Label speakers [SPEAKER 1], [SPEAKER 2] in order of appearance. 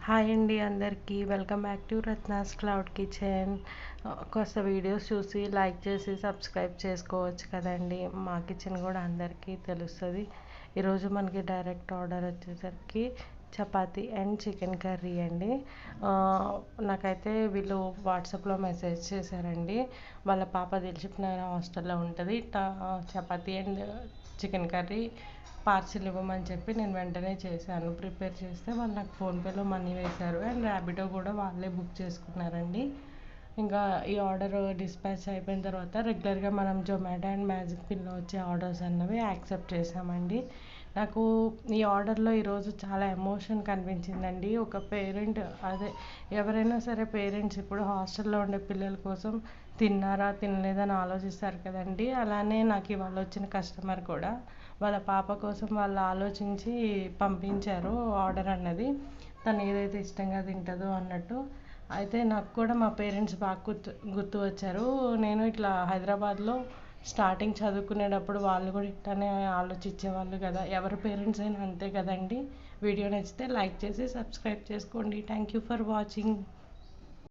[SPEAKER 1] Hi అండి అందరికీ welcome back to Ratna's cloud kitchen. కాస్త వీడియోస్ చూసి లైక్ చేసి సబ్స్క్రైబ్ చేసుకోవచ్చు కదండి. మా కిచెన్ కూడా అందరికీ తెలుస్తుంది. ఈరోజు మనకి డైరెక్ట్ ఆర్డర్ వచ్చేసరికి చపాతీ అండ్ చికెన్ కర్రీ అండి. నాకైతే వీళ్ళు వాట్సాప్లో మెసేజ్ చేశారండి. వాళ్ళ పాప దిల్సుఖ్ నగర్ హాస్టల్లో ఉంటుంది. Chapati and chicken curry parcel ఇవ్వమని చెప్పి నేను వెంటనే చేశాను. ప్రిపేర్ చేస్తే వాళ్ళు నాకు ఫోన్పేలో మనీ వేశారు అండ్ ర్యాపిడో కూడా వాళ్ళే బుక్ చేసుకున్నారండి. ఇంకా ఈ ఆర్డర్ డిస్పాచ్ అయిపోయిన తర్వాత రెగ్యులర్గా మనం జొమాటో అండ్ మ్యాజిక్ పిల్లో వచ్చే ఆర్డర్స్ అన్నవి యాక్సెప్ట్ చేసామండి. నాకు ఈ ఆర్డర్లో ఈరోజు చాలా ఎమోషన్ కనిపించిందండి. ఒక పేరెంట్ ఎవరైనా సరే పేరెంట్స్ ఇప్పుడు హాస్టల్లో ఉండే పిల్లల కోసం తిన్నారా తినలేదని ఆలోచిస్తారు కదండి. అలానే నాకు ఇవాళ వచ్చిన కస్టమర్ కూడా వాళ్ళ పాప కోసం వాళ్ళు ఆలోచించి పంపించారు ఆర్డర్ అన్నది. తను ఏదైతే ఇష్టంగా తింటుందో అన్నట్టు. అయితే నాకు కూడా మా పేరెంట్స్ బాగా గుర్తు వచ్చారు. నేను ఇట్లా హైదరాబాద్లో స్టార్టింగ్ చదువుకునేటప్పుడు వాళ్ళు కూడా ఇట్లానే ఆలోచించేవాళ్ళు కదా. ఎవరి పేరెంట్స్ అయినా అంతే కదండి. వీడియో నచ్చితే లైక్ చేసి సబ్స్క్రైబ్ చేసుకోండి. Thank you for watching.